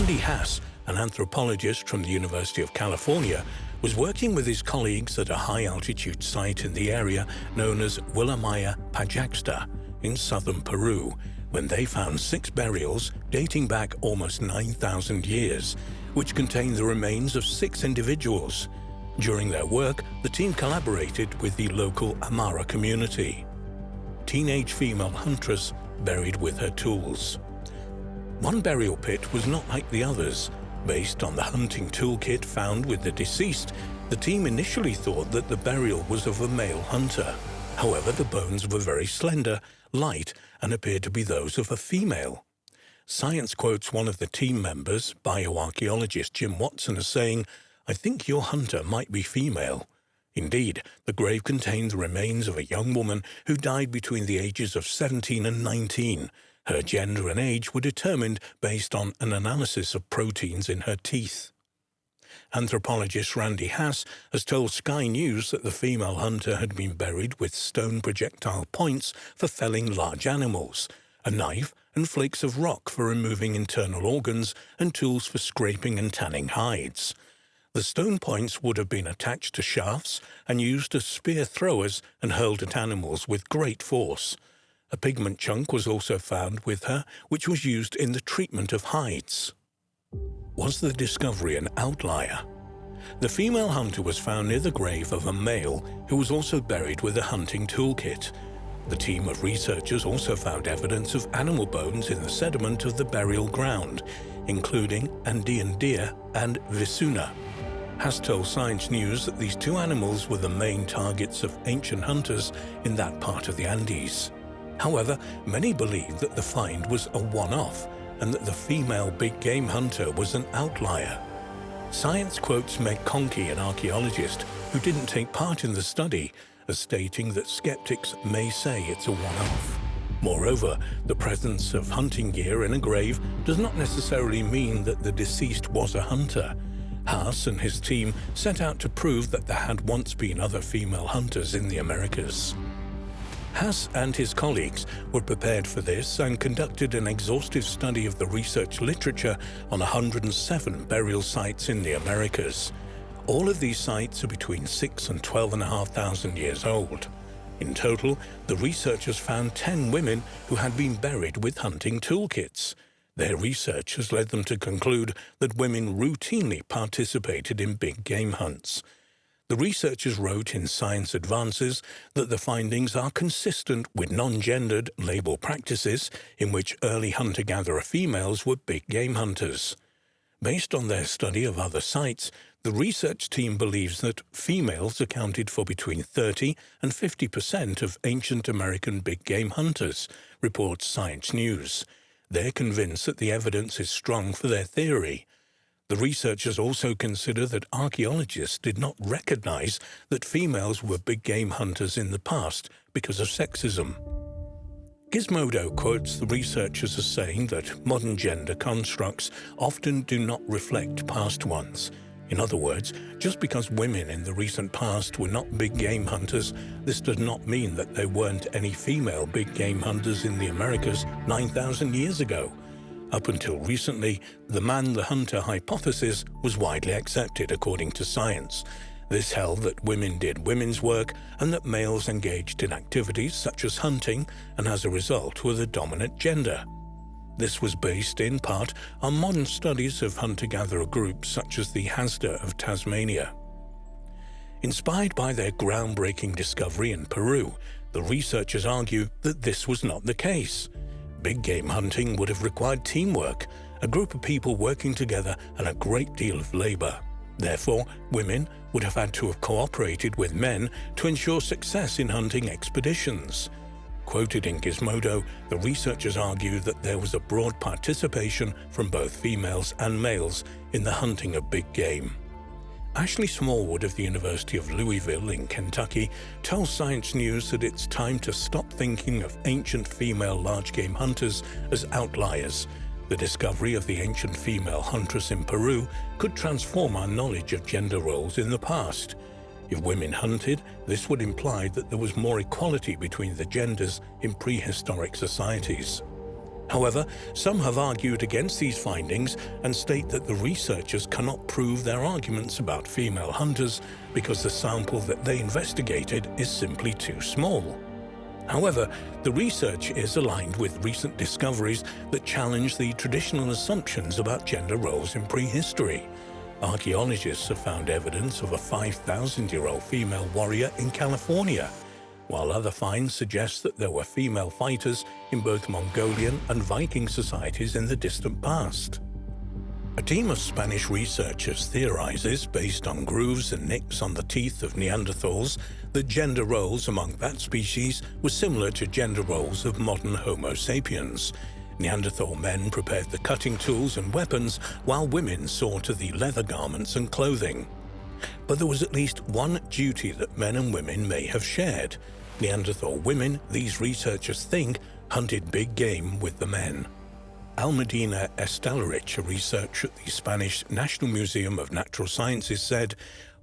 Randy Hass, an anthropologist from the University of California, was working with his colleagues at a high-altitude site in the area known as Willamaya Pajaxta in southern Peru, when they found 6 burials dating back almost 9,000 years, which contained the remains of 6 individuals. During their work, the team collaborated with the local Amara community. Teenage female huntress buried with her tools. One burial pit was not like the others. Based on the hunting toolkit found with the deceased, the team initially thought that the burial was of a male hunter. However, the bones were very slender, light, and appeared to be those of a female. Science quotes one of the team members, bioarchaeologist Jim Watson, as saying, "I think your hunter might be female." Indeed, the grave contained the remains of a young woman who died between the ages of 17 and 19. Her gender and age were determined based on an analysis of proteins in her teeth. Anthropologist Randy Hass has told Sky News that the female hunter had been buried with stone projectile points for felling large animals, a knife and flakes of rock for removing internal organs, and tools for scraping and tanning hides. The stone points would have been attached to shafts and used as spear throwers and hurled at animals with great force. A pigment chunk was also found with her, which was used in the treatment of hides. Was the discovery an outlier? The female hunter was found near the grave of a male who was also buried with a hunting toolkit. The team of researchers also found evidence of animal bones in the sediment of the burial ground, including Andean deer and visuna. Hass told Science News that these 2 animals were the main targets of ancient hunters in that part of the Andes. However, many believe that the find was a one-off and that the female big game hunter was an outlier. Science quotes Meg Conkey, an archaeologist who didn't take part in the study, as stating that skeptics may say it's a one-off. Moreover, the presence of hunting gear in a grave does not necessarily mean that the deceased was a hunter. Hass and his team set out to prove that there had once been other female hunters in the Americas. Hass and his colleagues were prepared for this and conducted an exhaustive study of the research literature on 107 burial sites in the Americas. All of these sites are between 6,000 and 12,500 years old. In total, the researchers found 10 women who had been buried with hunting toolkits. Their research has led them to conclude that women routinely participated in big game hunts. The researchers wrote in Science Advances that the findings are consistent with non-gendered label practices in which early hunter-gatherer females were big game hunters. Based on their study of other sites, the research team believes that females accounted for between 30 and 50% of ancient American big game hunters, reports Science News. They're convinced that the evidence is strong for their theory. The researchers also consider that archaeologists did not recognize that females were big game hunters in the past because of sexism. Gizmodo quotes the researchers as saying that modern gender constructs often do not reflect past ones. In other words, just because women in the recent past were not big game hunters, this does not mean that there weren't any female big game hunters in the Americas 9,000 years ago. Up until recently, the man-the-hunter hypothesis was widely accepted according to science. This held that women did women's work and that males engaged in activities such as hunting and as a result were the dominant gender. This was based in part on modern studies of hunter-gatherer groups such as the Hasda of Tasmania. Inspired by their groundbreaking discovery in Peru, the researchers argue that this was not the case. Big game hunting would have required teamwork, a group of people working together and a great deal of labor. Therefore, women would have had to have cooperated with men to ensure success in hunting expeditions. Quoted in Gizmodo, the researchers argue that there was a broad participation from both females and males in the hunting of big game. Ashley Smallwood of the University of Louisville in Kentucky tells Science News that it's time to stop thinking of ancient female large-game hunters as outliers. The discovery of the ancient female huntress in Peru could transform our knowledge of gender roles in the past. If women hunted, this would imply that there was more equality between the genders in prehistoric societies. However, some have argued against these findings and state that the researchers cannot prove their arguments about female hunters because the sample that they investigated is simply too small. However, the research is aligned with recent discoveries that challenge the traditional assumptions about gender roles in prehistory. Archaeologists have found evidence of a 5,000-year-old female warrior in California, while other finds suggest that there were female fighters in both Mongolian and Viking societies in the distant past. A team of Spanish researchers theorizes, based on grooves and nicks on the teeth of Neanderthals, that gender roles among that species were similar to gender roles of modern Homo sapiens. Neanderthal men prepared the cutting tools and weapons, while women saw to the leather garments and clothing. But there was at least one duty that men and women may have shared. Neanderthal women, these researchers think, hunted big game with the men. Almudena Estelarich, a researcher at the Spanish National Museum of Natural Sciences, said,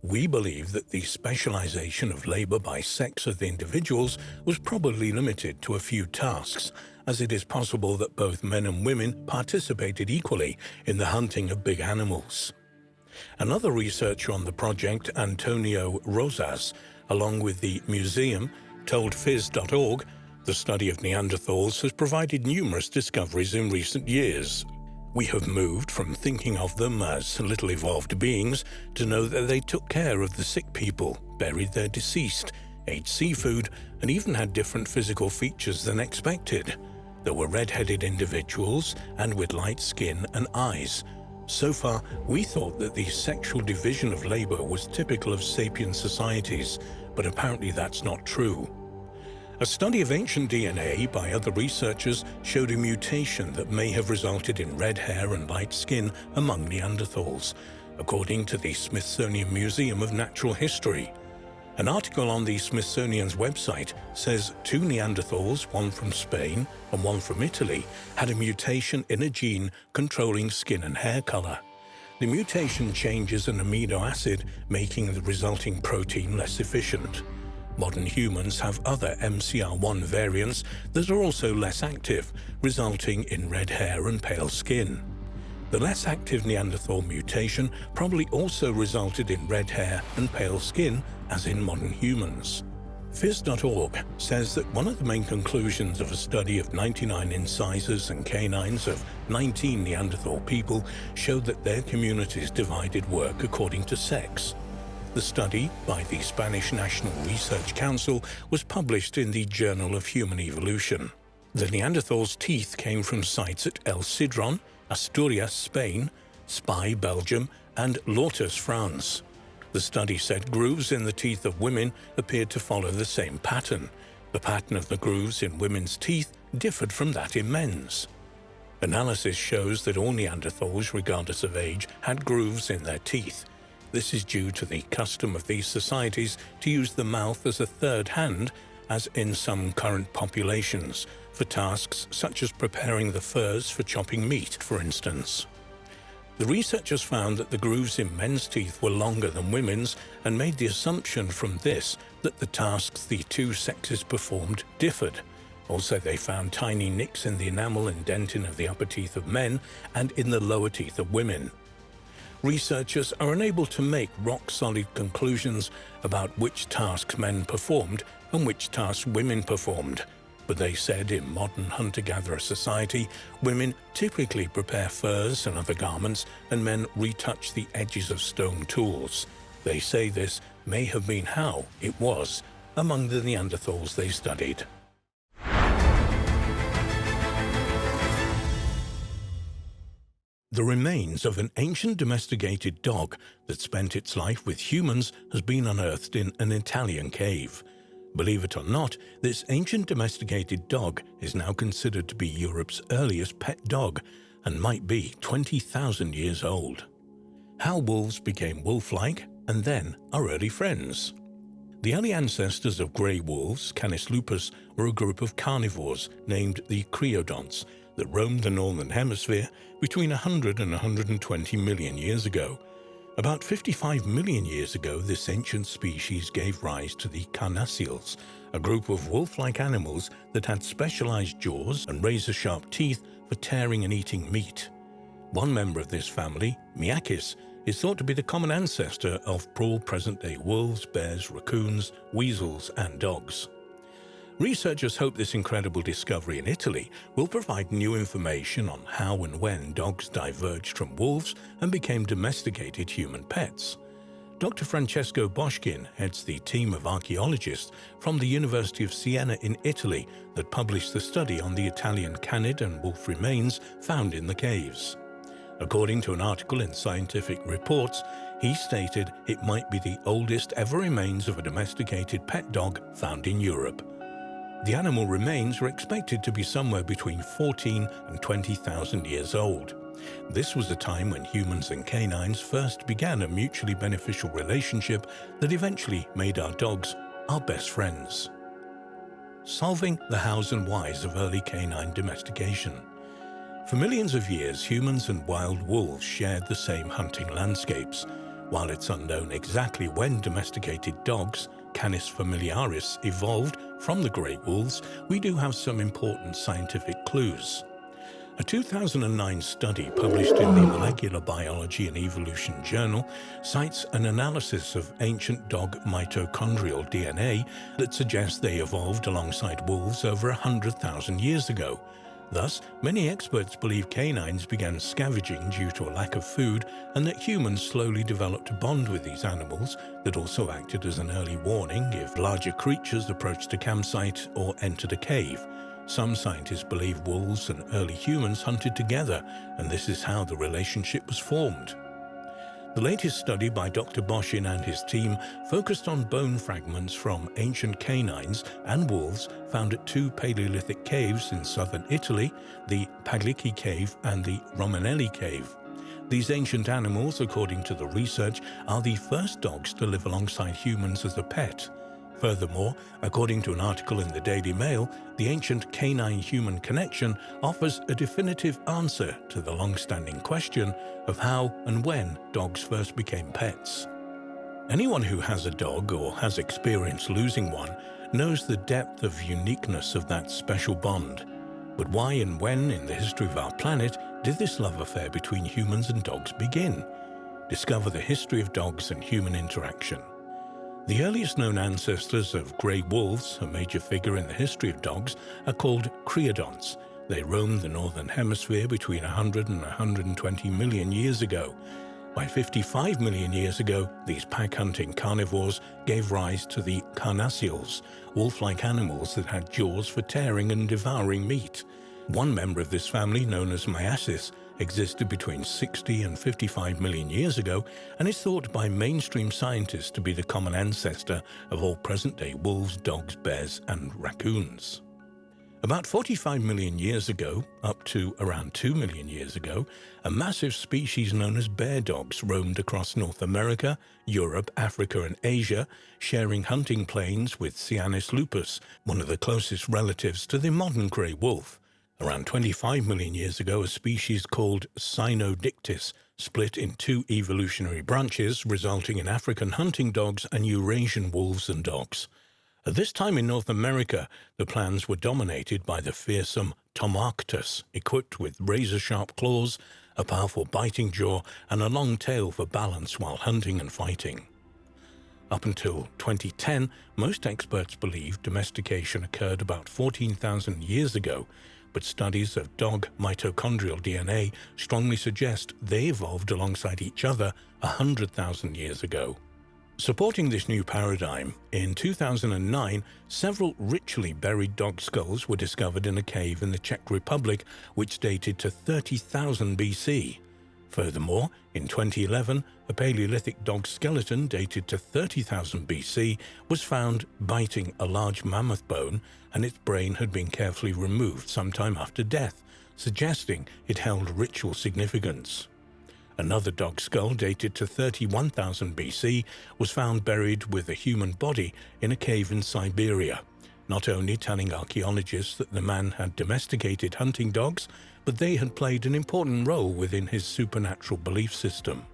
"We believe that the specialization of labor by sex of the individuals was probably limited to a few tasks, as it is possible that both men and women participated equally in the hunting of big animals." Another researcher on the project, Antonio Rosas, along with the museum, told phys.org, "The study of Neanderthals has provided numerous discoveries in recent years. We have moved from thinking of them as little evolved beings to know that they took care of the sick people, buried their deceased, ate seafood, and even had different physical features than expected. There were red-headed individuals and with light skin and eyes. So far, we thought that the sexual division of labor was typical of sapient societies, but apparently that's not true." A study of ancient DNA by other researchers showed a mutation that may have resulted in red hair and light skin among Neanderthals, according to the Smithsonian Museum of Natural History. An article on the Smithsonian's website says 2 Neanderthals, one from Spain and one from Italy, had a mutation in a gene controlling skin and hair color. The mutation changes an amino acid, making the resulting protein less efficient. Modern humans have other MCR1 variants that are also less active, resulting in red hair and pale skin. The less active Neanderthal mutation probably also resulted in red hair and pale skin, as in modern humans. Phys.org says that one of the main conclusions of a study of 99 incisors and canines of 19 Neanderthal people showed that their communities divided work according to sex. The study, by the Spanish National Research Council, was published in the Journal of Human Evolution. The Neanderthals' teeth came from sites at El Sidron, Asturias, Spain, Spy, Belgium, and Lourdes, France. The study said grooves in the teeth of women appeared to follow the same pattern. The pattern of the grooves in women's teeth differed from that in men's. Analysis shows that all Neanderthals, regardless of age, had grooves in their teeth. This is due to the custom of these societies to use the mouth as a third hand, as in some current populations, for tasks such as preparing the furs for chopping meat, for instance. The researchers found that the grooves in men's teeth were longer than women's and made the assumption from this that the tasks the two sexes performed differed. Also, they found tiny nicks in the enamel and dentin of the upper teeth of men and in the lower teeth of women. Researchers are unable to make rock-solid conclusions about which tasks men performed and which tasks women performed, but they said in modern hunter-gatherer society, women typically prepare furs and other garments, and men retouch the edges of stone tools. They say this may have been how it was among the Neanderthals they studied. The remains of an ancient domesticated dog that spent its life with humans has been unearthed in an Italian cave. Believe it or not, this ancient domesticated dog is now considered to be Europe's earliest pet dog and might be 20,000 years old. How wolves became wolf-like and then are early friends. The early ancestors of grey wolves, Canis lupus, were a group of carnivores named the creodonts that roamed the northern hemisphere between 100 and 120 million years ago. About 55 million years ago, this ancient species gave rise to the carnassials, a group of wolf-like animals that had specialized jaws and razor-sharp teeth for tearing and eating meat. One member of this family, Miakis, is thought to be the common ancestor of all present-day wolves, bears, raccoons, weasels, and dogs. Researchers hope this incredible discovery in Italy will provide new information on how and when dogs diverged from wolves and became domesticated human pets. Dr. Francesco Boschkin heads the team of archaeologists from the University of Siena in Italy that published the study on the Italian canid and wolf remains found in the caves. According to an article in Scientific Reports, he stated it might be the oldest ever remains of a domesticated pet dog found in Europe. The animal remains are expected to be somewhere between 14 and 20,000 years old. This was the time when humans and canines first began a mutually beneficial relationship that eventually made our dogs our best friends. Solving the hows and whys of early canine domestication. For millions of years, humans and wild wolves shared the same hunting landscapes. While it's unknown exactly when domesticated dogs, Canis familiaris, evolved from the great wolves, we do have some important scientific clues. A 2009 study published in the Molecular Biology and Evolution journal cites an analysis of ancient dog mitochondrial DNA that suggests they evolved alongside wolves over 100,000 years ago. Thus, many experts believe canines began scavenging due to a lack of food and that humans slowly developed a bond with these animals that also acted as an early warning if larger creatures approached a campsite or entered a cave. Some scientists believe wolves and early humans hunted together, and this is how the relationship was formed. The latest study by Dr. Boschkin and his team focused on bone fragments from ancient canines and wolves found at two Paleolithic caves in southern Italy, the Paglici Cave and the Romanelli Cave. These ancient animals, according to the research, are the first dogs to live alongside humans as a pet. Furthermore, according to an article in the Daily Mail, the ancient canine-human connection offers a definitive answer to the long-standing question of how and when dogs first became pets. Anyone who has a dog or has experienced losing one knows the depth of uniqueness of that special bond. But why and when in the history of our planet did this love affair between humans and dogs begin? Discover the history of dogs and human interaction. The earliest known ancestors of grey wolves, a major figure in the history of dogs, are called creodonts. They roamed the northern hemisphere between 100 and 120 million years ago. By 55 million years ago, these pack-hunting carnivores gave rise to the carnassials, wolf-like animals that had jaws for tearing and devouring meat. One member of this family, known as Miakis, existed between 60 and 55 million years ago and is thought by mainstream scientists to be the common ancestor of all present-day wolves, dogs, bears, and raccoons. About 45 million years ago, up to around 2 million years ago, a massive species known as bear dogs roamed across North America, Europe, Africa, and Asia, sharing hunting plains with Canis lupus, one of the closest relatives to the modern grey wolf. Around 25 million years ago, a species called Cynodictys split in two evolutionary branches, resulting in African hunting dogs and Eurasian wolves and dogs. At this time in North America, the clans were dominated by the fearsome Tomarctus, equipped with razor-sharp claws, a powerful biting jaw, and a long tail for balance while hunting and fighting. Up until 2010, most experts believe domestication occurred about 14,000 years ago, but studies of dog mitochondrial DNA strongly suggest they evolved alongside each other 100,000 years ago. Supporting this new paradigm, in 2009, several ritually buried dog skulls were discovered in a cave in the Czech Republic, which dated to 30,000 BC. Furthermore, in 2011, a Paleolithic dog skeleton dated to 30,000 BC was found biting a large mammoth bone, and its brain had been carefully removed sometime after death, suggesting it held ritual significance. Another dog skull dated to 31,000 BC was found buried with a human body in a cave in Siberia, not only telling archaeologists that the man had domesticated hunting dogs, but they had played an important role within his supernatural belief system.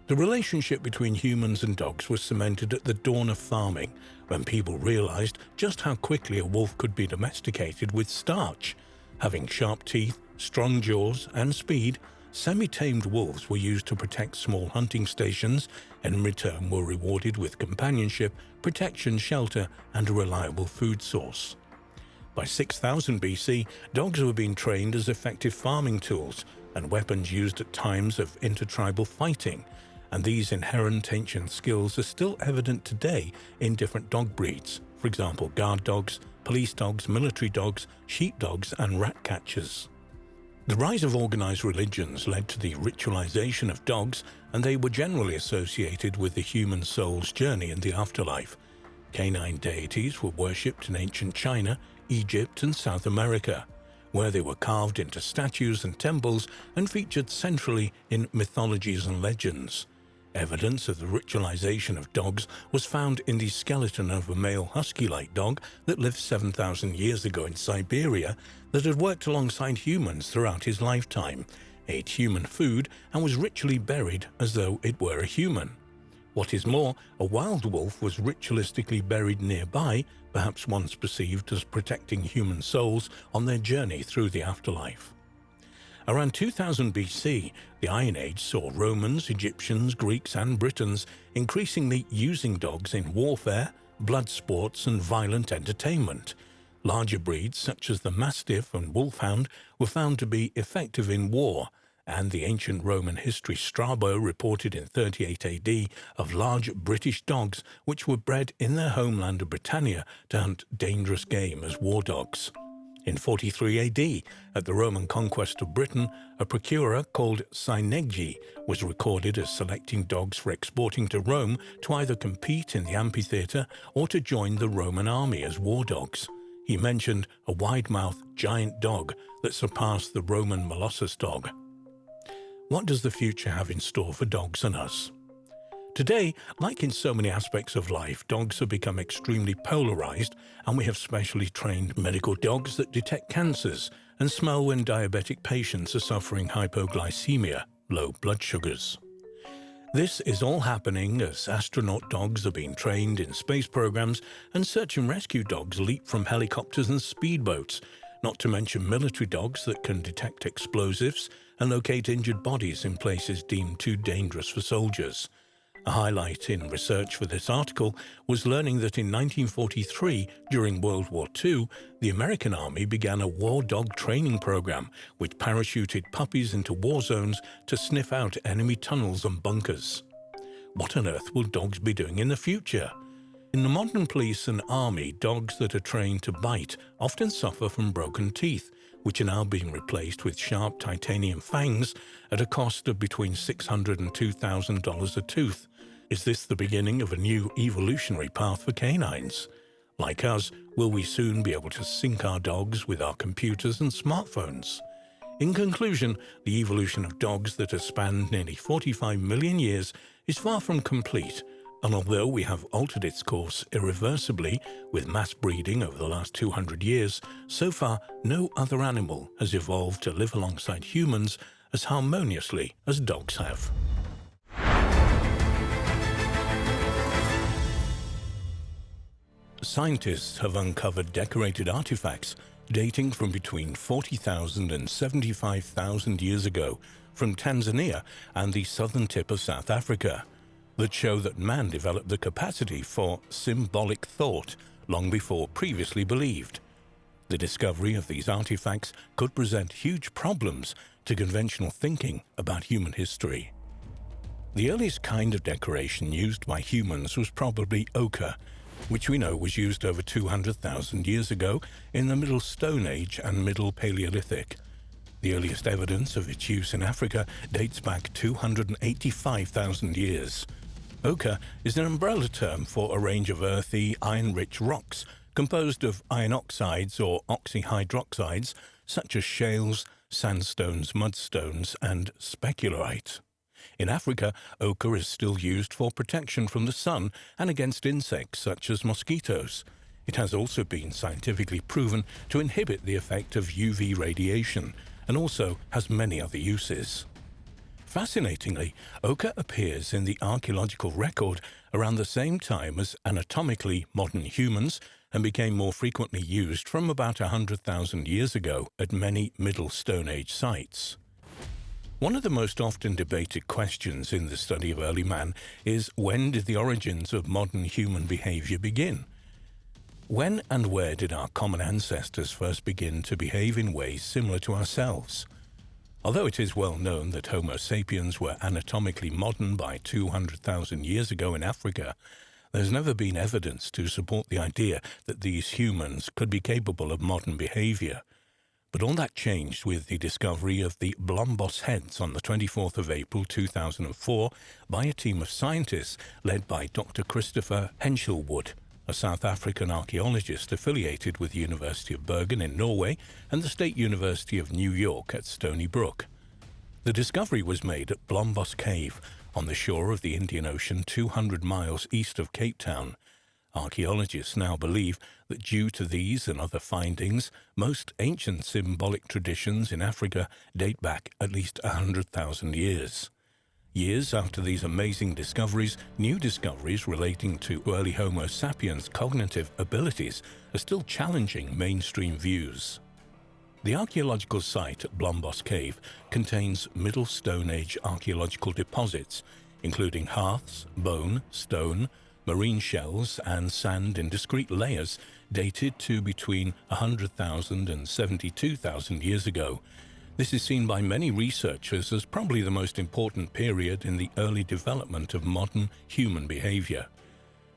The relationship between humans and dogs was cemented at the dawn of farming, when people realized just how quickly a wolf could be domesticated with starch. Having sharp teeth, strong jaws, and speed, semi-tamed wolves were used to protect small hunting stations and in return were rewarded with companionship, protection, shelter, and a reliable food source. By 6000 BC, dogs were being trained as effective farming tools and weapons used at times of intertribal fighting, and these inherent ancient skills are still evident today in different dog breeds, for example guard dogs, police dogs, military dogs, sheepdogs, and rat catchers. The rise of organized religions led to the ritualization of dogs, and they were generally associated with the human soul's journey in the afterlife. Canine deities were worshipped in ancient China, Egypt, and South America, where they were carved into statues and temples and featured centrally in mythologies and legends. Evidence of the ritualization of dogs was found in the skeleton of a male husky-like dog that lived 7,000 years ago in Siberia that had worked alongside humans throughout his lifetime, ate human food, and was ritually buried as though it were a human. What is more, a wild wolf was ritualistically buried nearby, perhaps once perceived as protecting human souls on their journey through the afterlife. Around 2000 BC, the Iron Age saw Romans, Egyptians, Greeks, and Britons increasingly using dogs in warfare, blood sports, and violent entertainment. Larger breeds such as the Mastiff and Wolfhound were found to be effective in war, and the ancient Roman history Strabo reported in 38 AD of large British dogs which were bred in their homeland of Britannia to hunt dangerous game as war dogs. In 43 AD, at the Roman conquest of Britain, a procurer called Syneggi was recorded as selecting dogs for exporting to Rome to either compete in the amphitheatre or to join the Roman army as war dogs. He mentioned a wide-mouthed giant dog that surpassed the Roman Molossus dog. What does the future have in store for dogs and us? Today, like in so many aspects of life, dogs have become extremely polarized, and we have specially trained medical dogs that detect cancers and smell when diabetic patients are suffering hypoglycemia, low blood sugars. This is all happening as astronaut dogs are being trained in space programs and search and rescue dogs leap from helicopters and speedboats, not to mention military dogs that can detect explosives and locate injured bodies in places deemed too dangerous for soldiers. A highlight in research for this article was learning that in 1943, during World War II, the American Army began a war dog training program which parachuted puppies into war zones to sniff out enemy tunnels and bunkers. What on earth will dogs be doing in the future? In the modern police and army, dogs that are trained to bite often suffer from broken teeth, which are now being replaced with sharp titanium fangs at a cost of between $600 and $2,000 a tooth. Is this the beginning of a new evolutionary path for canines? Like us, will we soon be able to sync our dogs with our computers and smartphones? In conclusion, the evolution of dogs that has spanned nearly 45 million years is far from complete, and although we have altered its course irreversibly with mass breeding over the last 200 years, so far no other animal has evolved to live alongside humans as harmoniously as dogs have. Scientists have uncovered decorated artifacts dating from between 40,000 and 75,000 years ago from Tanzania and the southern tip of South Africa that show that man developed the capacity for symbolic thought long before previously believed. The discovery of these artifacts could present huge problems to conventional thinking about human history. The earliest kind of decoration used by humans was probably ochre, which we know was used over 200,000 years ago in the Middle Stone Age and Middle Paleolithic. The earliest evidence of its use in Africa dates back 285,000 years. Ochre is an umbrella term for a range of earthy, iron-rich rocks composed of iron oxides or oxyhydroxides such as shales, sandstones, mudstones, and specularite. In Africa, ochre is still used for protection from the sun and against insects such as mosquitoes. It has also been scientifically proven to inhibit the effect of UV radiation and also has many other uses. Fascinatingly, ochre appears in the archaeological record around the same time as anatomically modern humans, and became more frequently used from about 100,000 years ago at many Middle Stone Age sites. One of the most often debated questions in the study of early man is, when did the origins of modern human behavior begin? When and where did our common ancestors first begin to behave in ways similar to ourselves? Although it is well known that Homo sapiens were anatomically modern by 200,000 years ago in Africa, there's never been evidence to support the idea that these humans could be capable of modern behavior. But all that changed with the discovery of the Blombos heads on the 24th of April 2004 by a team of scientists led by Dr. Christopher Henshelwood, a South African archaeologist affiliated with the University of Bergen in Norway and the State University of New York at Stony Brook. The discovery was made at Blombos Cave on the shore of the Indian Ocean 200 miles east of Cape Town. Archaeologists now believe that due to these and other findings, most ancient symbolic traditions in Africa date back at least 100,000 years. Years after these amazing discoveries, new discoveries relating to early Homo sapiens' cognitive abilities are still challenging mainstream views. The archaeological site at Blombos Cave contains Middle Stone Age archaeological deposits, including hearths, bone, stone, marine shells and sand in discrete layers dated to between 100,000 and 72,000 years ago. This is seen by many researchers as probably the most important period in the early development of modern human behavior.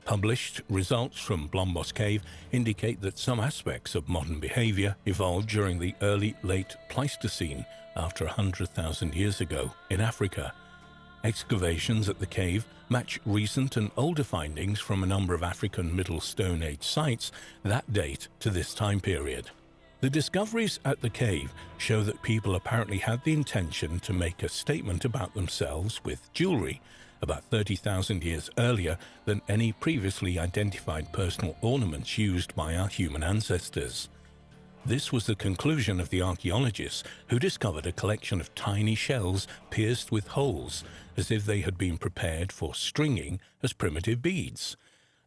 Published results from Blombos Cave indicate that some aspects of modern behavior evolved during the early-late Pleistocene after 100,000 years ago in Africa. Excavations at the cave match recent and older findings from a number of African Middle Stone Age sites that date to this time period. The discoveries at the cave show that people apparently had the intention to make a statement about themselves with jewelry about 30,000 years earlier than any previously identified personal ornaments used by our human ancestors. This was the conclusion of the archaeologists who discovered a collection of tiny shells pierced with holes, as if they had been prepared for stringing as primitive beads.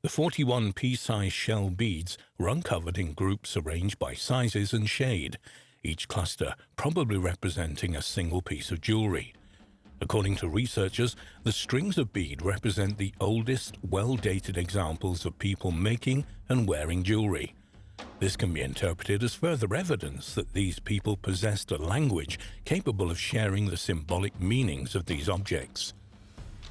The 41 pea-sized shell beads were uncovered in groups arranged by sizes and shade, each cluster probably representing a single piece of jewelry. According to researchers, the strings of bead represent the oldest, well-dated examples of people making and wearing jewelry. This can be interpreted as further evidence that these people possessed a language capable of sharing the symbolic meanings of these objects.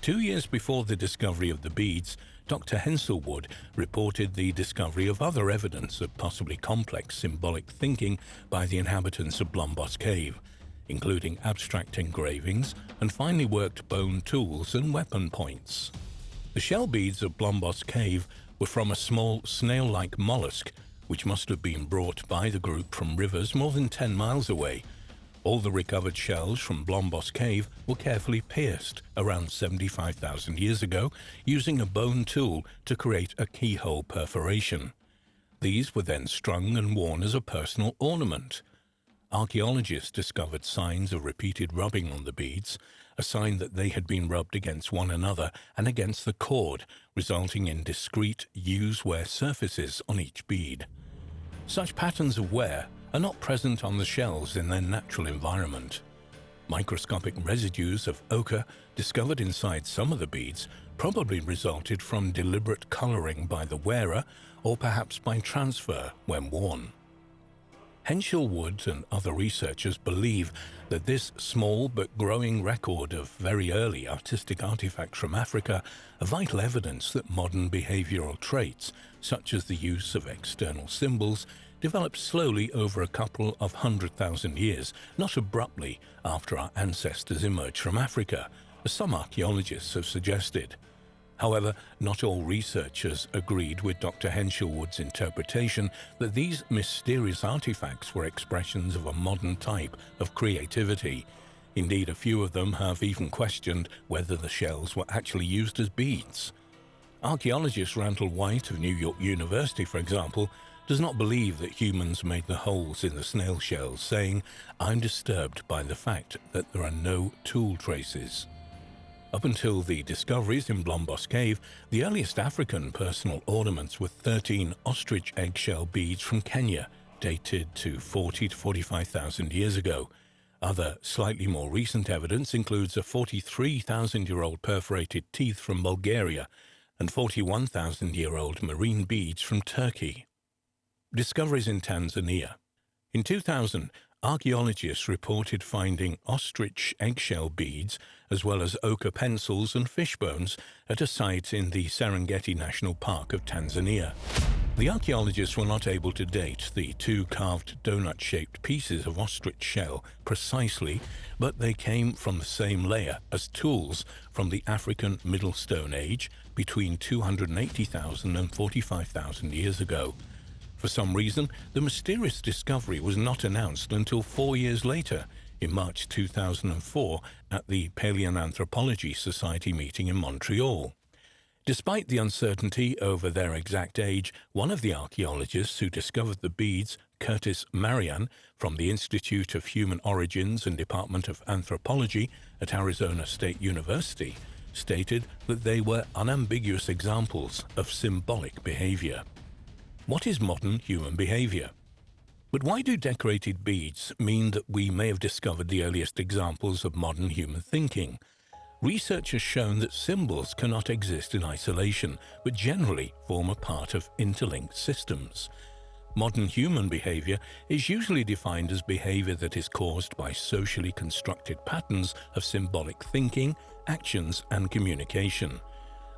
2 years before the discovery of the beads, Dr. Henshelwood reported the discovery of other evidence of possibly complex symbolic thinking by the inhabitants of Blombos Cave, including abstract engravings and finely worked bone tools and weapon points. The shell beads of Blombos Cave were from a small snail-like mollusk, which must have been brought by the group from rivers more than 10 miles away. All the recovered shells from Blombos Cave were carefully pierced around 75,000 years ago using a bone tool to create a keyhole perforation. These were then strung and worn as a personal ornament. Archaeologists discovered signs of repeated rubbing on the beads, a sign that they had been rubbed against one another and against the cord, resulting in discrete use-wear surfaces on each bead. Such patterns of wear are not present on the shells in their natural environment. Microscopic residues of ochre discovered inside some of the beads probably resulted from deliberate coloring by the wearer or perhaps by transfer when worn. Henshelwood and other researchers believe that this small but growing record of very early artistic artifacts from Africa are vital evidence that modern behavioral traits, such as the use of external symbols, developed slowly over a couple of 100,000 years, not abruptly after our ancestors emerged from Africa, as some archaeologists have suggested. However, not all researchers agreed with Dr. Henshelwood's interpretation that these mysterious artifacts were expressions of a modern type of creativity. Indeed, a few of them have even questioned whether the shells were actually used as beads. Archaeologist Randall White of New York University, for example, does not believe that humans made the holes in the snail shells, saying, "I'm disturbed by the fact that there are no tool traces." Up until the discoveries in Blombos Cave, the earliest African personal ornaments were 13 ostrich eggshell beads from Kenya, dated to 40 to 45,000 years ago. Other, slightly more recent evidence includes a 43,000-year-old perforated teeth from Bulgaria and 41,000-year-old marine beads from Turkey. Discoveries in Tanzania. In 2000, archaeologists reported finding ostrich eggshell beads as well as ochre pencils and fish bones at a site in the Serengeti National Park of Tanzania. The archaeologists were not able to date the two carved donut-shaped pieces of ostrich shell precisely, but they came from the same layer as tools from the African Middle Stone Age between 280,000 and 45,000 years ago. For some reason, the mysterious discovery was not announced until 4 years later, in March 2004, at the Paleoanthropology Society meeting in Montreal. Despite the uncertainty over their exact age, one of the archaeologists who discovered the beads, Curtis Marian, from the Institute of Human Origins and Department of Anthropology at Arizona State University, stated that they were unambiguous examples of symbolic behavior. What is modern human behavior? But why do decorated beads mean that we may have discovered the earliest examples of modern human thinking? Research has shown that symbols cannot exist in isolation, but generally form a part of interlinked systems. Modern human behavior is usually defined as behavior that is caused by socially constructed patterns of symbolic thinking, actions, and communication.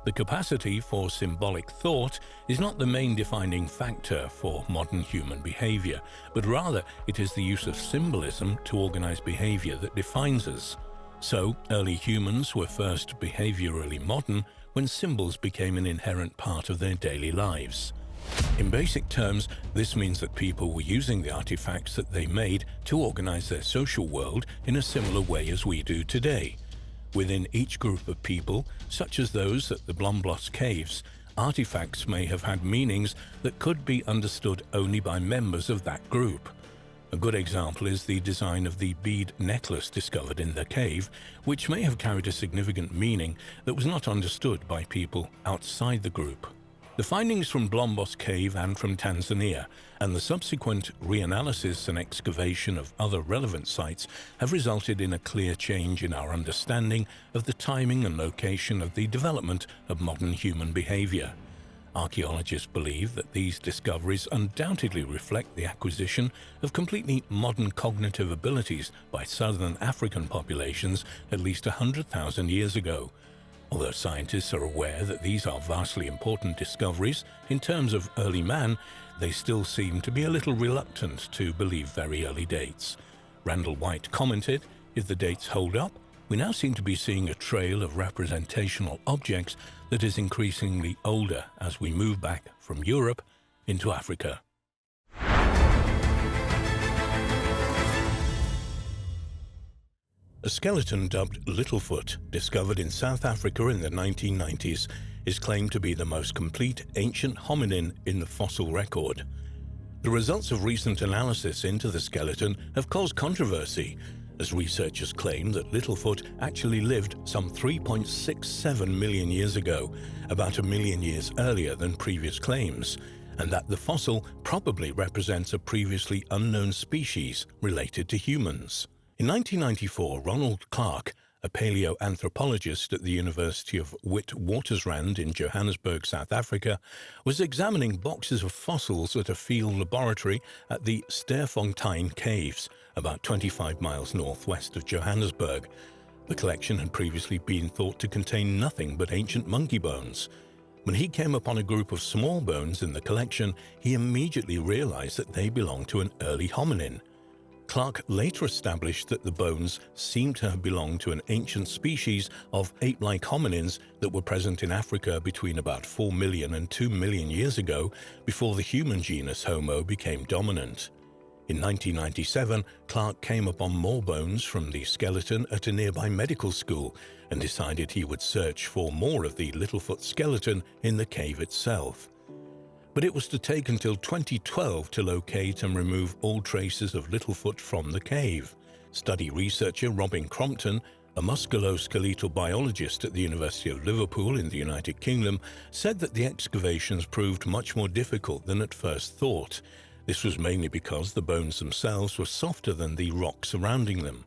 The capacity for symbolic thought is not the main defining factor for modern human behavior, but rather it is the use of symbolism to organize behavior that defines us. So, early humans were first behaviorally modern when symbols became an inherent part of their daily lives. In basic terms, this means that people were using the artifacts that they made to organize their social world in a similar way as we do today. Within each group of people, such as those at the Blombos Caves, artifacts may have had meanings that could be understood only by members of that group. A good example is the design of the bead necklace discovered in the cave, which may have carried a significant meaning that was not understood by people outside the group. The findings from Blombos Cave and from Tanzania, and the subsequent reanalysis and excavation of other relevant sites have resulted in a clear change in our understanding of the timing and location of the development of modern human behavior. Archaeologists believe that these discoveries undoubtedly reflect the acquisition of completely modern cognitive abilities by southern African populations at least 100,000 years ago. Although scientists are aware that these are vastly important discoveries in terms of early man, they still seem to be a little reluctant to believe very early dates. Randall White commented, "If the dates hold up, we now seem to be seeing a trail of representational objects that is increasingly older as we move back from Europe into Africa." A skeleton dubbed Littlefoot, discovered in South Africa in the 1990s, is claimed to be the most complete ancient hominin in the fossil record. The results of recent analysis into the skeleton have caused controversy, as researchers claim that Littlefoot actually lived some 3.67 million years ago, about a million years earlier than previous claims, and that the fossil probably represents a previously unknown species related to humans. In 1994, Ronald Clark, a paleoanthropologist at the University of Witwatersrand in Johannesburg, South Africa, was examining boxes of fossils at a field laboratory at the Sterfontein Caves, about 25 miles northwest of Johannesburg. The collection had previously been thought to contain nothing but ancient monkey bones. When he came upon a group of small bones in the collection, he immediately realized that they belonged to an early hominin. Clark later established that the bones seemed to have belonged to an ancient species of ape-like hominins that were present in Africa between about 4 million and 2 million years ago, before the human genus Homo became dominant. In 1997, Clark came upon more bones from the skeleton at a nearby medical school and decided he would search for more of the Littlefoot skeleton in the cave itself. But it was to take until 2012 to locate and remove all traces of Littlefoot from the cave. Study researcher Robin Crompton, A musculoskeletal biologist at the University of Liverpool in the United Kingdom said that the excavations proved much more difficult than at first thought. This was mainly because the bones themselves were softer than the rock surrounding them.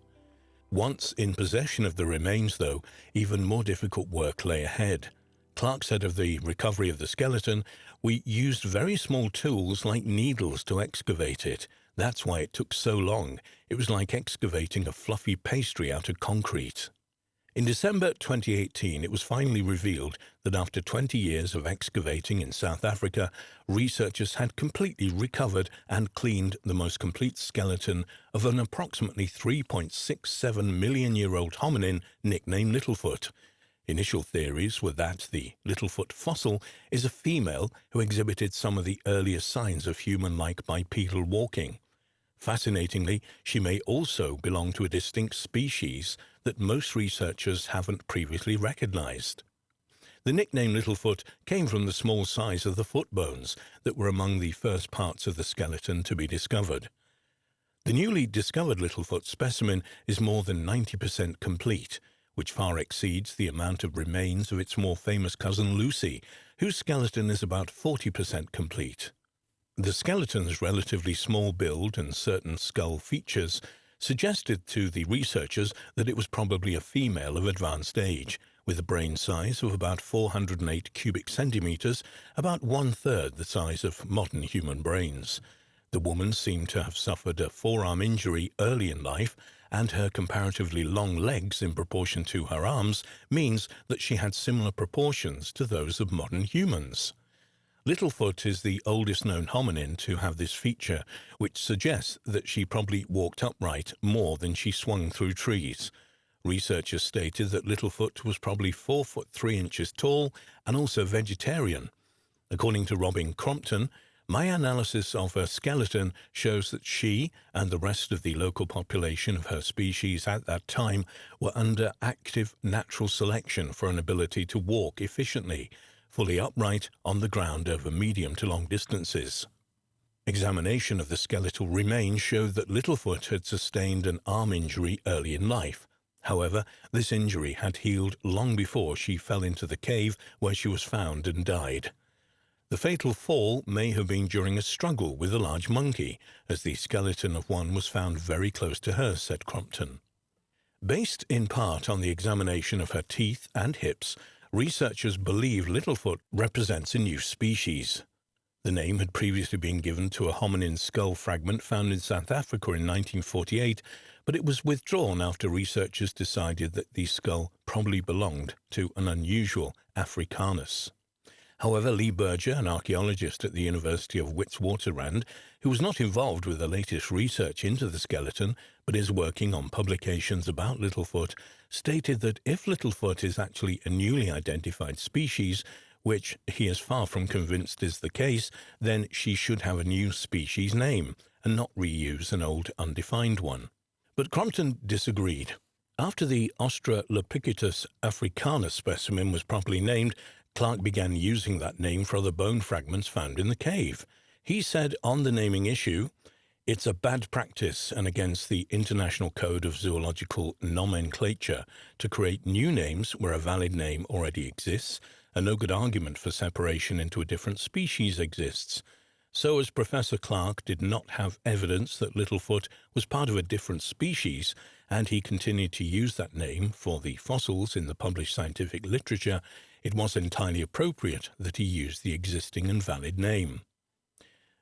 Once in possession of the remains, though, even more difficult work lay ahead. Clark said of the recovery of the skeleton, "We used very small tools like needles to excavate it. That's why it took so long. It was like excavating a fluffy pastry out of concrete." In December 2018, it was finally revealed that after 20 years of excavating in South Africa, researchers had completely recovered and cleaned the most complete skeleton of an approximately 3.67-million-year-old hominin nicknamed Littlefoot. Initial theories were that the Littlefoot fossil is a female who exhibited some of the earliest signs of human-like bipedal walking. Fascinatingly, she may also belong to a distinct species that most researchers haven't previously recognized. The nickname Littlefoot came from the small size of the foot bones that were among the first parts of the skeleton to be discovered. The newly discovered Littlefoot specimen is more than 90% complete, which far exceeds the amount of remains of its more famous cousin Lucy, whose skeleton is about 40% complete. The skeleton's relatively small build and certain skull features suggested to the researchers that it was probably a female of advanced age, with a brain size of about 408 cubic centimeters, about one-third the size of modern human brains. The woman seemed to have suffered a forearm injury early in life, and her comparatively long legs in proportion to her arms means that she had similar proportions to those of modern humans. Littlefoot is the oldest known hominin to have this feature, which suggests that she probably walked upright more than she swung through trees. Researchers stated that Littlefoot was probably 4 foot 3 inches tall and also vegetarian. According to Robin Crompton, "My analysis of her skeleton shows that she and the rest of the local population of her species at that time were under active natural selection for an ability to walk efficiently, fully upright on the ground over medium to long distances." Examination of the skeletal remains showed that Littlefoot had sustained an arm injury early in life. However, this injury had healed long before she fell into the cave where she was found and died. The fatal fall may have been during a struggle with a large monkey, as the skeleton of one was found very close to her, said Crompton. Based in part on the examination of her teeth and hips, researchers believe Littlefoot represents a new species. The name had previously been given to a hominin skull fragment found in South Africa in 1948, but it was withdrawn after researchers decided that the skull probably belonged to an unusual Africanus. However, Lee Berger, an archaeologist at the University of Witwatersrand, who was not involved with the latest research into the skeleton, but is working on publications about Littlefoot, stated that if Littlefoot is actually a newly identified species, which he is far from convinced is the case, then she should have a new species name and not reuse an old undefined one. But Crompton disagreed. After the Australopithecus africanus specimen was properly named, Clark began using that name for other bone fragments found in the cave. He said on the naming issue, "It's a bad practice and against the International Code of Zoological Nomenclature to create new names where a valid name already exists, and no good argument for separation into a different species exists." So as Professor Clark did not have evidence that Littlefoot was part of a different species, and he continued to use that name for the fossils in the published scientific literature, it was entirely appropriate that he used the existing and valid name.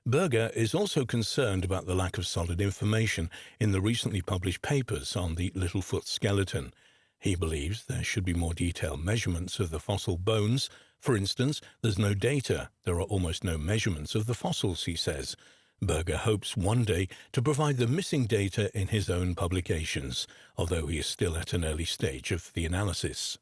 Berger is also concerned about the lack of solid information in the recently published papers on the Littlefoot skeleton. He believes there should be more detailed measurements of the fossil bones. For instance, there's no data. There are almost no measurements of the fossils, he says. Berger hopes one day to provide the missing data in his own publications, although he is still at an early stage of the analysis.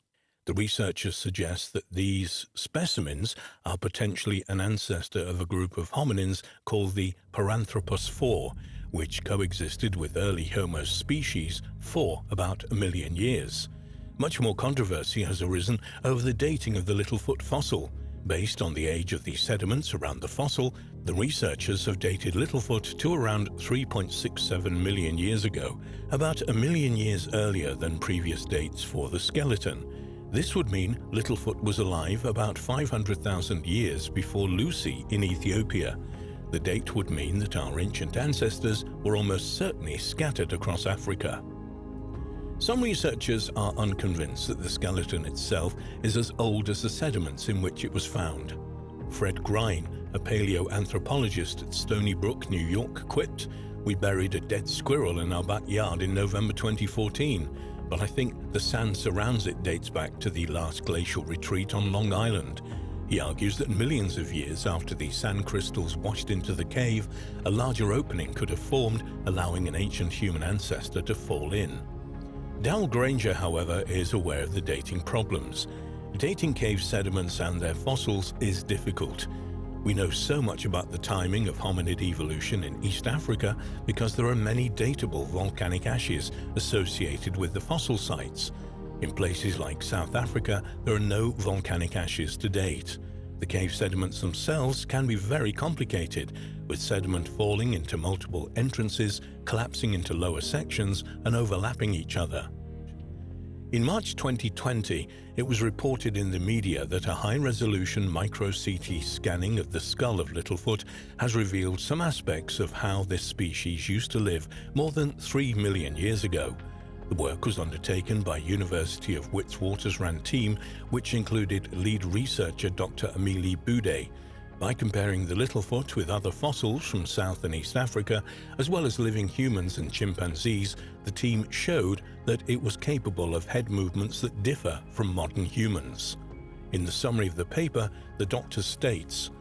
The researchers suggest that these specimens are potentially an ancestor of a group of hominins called the Paranthropus 4, which coexisted with early Homo species for about 1 million years. Much more controversy has arisen over the dating of the Littlefoot fossil. Based on the age of the sediments around the fossil, the researchers have dated Littlefoot to around 3.67 million years ago, about a million years earlier than previous dates for the skeleton. This would mean Littlefoot was alive about 500,000 years before Lucy in Ethiopia. The date would mean that our ancient ancestors were almost certainly scattered across Africa. Some researchers are unconvinced that the skeleton itself is as old as the sediments in which it was found. Fred Grein, a paleoanthropologist at Stony Brook, New York, quipped, "We buried a dead squirrel in our backyard in November 2014, but I think the sand surrounds it dates back to the last glacial retreat on Long Island." He argues that millions of years after the sand crystals washed into the cave, a larger opening could have formed, allowing an ancient human ancestor to fall in. Dal Granger, however, is aware of the dating problems. Dating cave sediments and their fossils is difficult. We know so much about the timing of hominid evolution in East Africa because there are many datable volcanic ashes associated with the fossil sites. In places like South Africa, there are no volcanic ashes to date. The cave sediments themselves can be very complicated, with sediment falling into multiple entrances, collapsing into lower sections, and overlapping each other. In March 2020, it was reported in the media that a high-resolution micro-CT scanning of the skull of Littlefoot has revealed some aspects of how this species used to live more than 3 million years ago. The work was undertaken by University of Witwatersrand team, which included lead researcher Dr. Amélie Boudet. By comparing the Littlefoot with other fossils from South and East Africa, as well as living humans and chimpanzees, the team showed that it was capable of head movements that differ from modern humans. In the summary of the paper, the doctor states,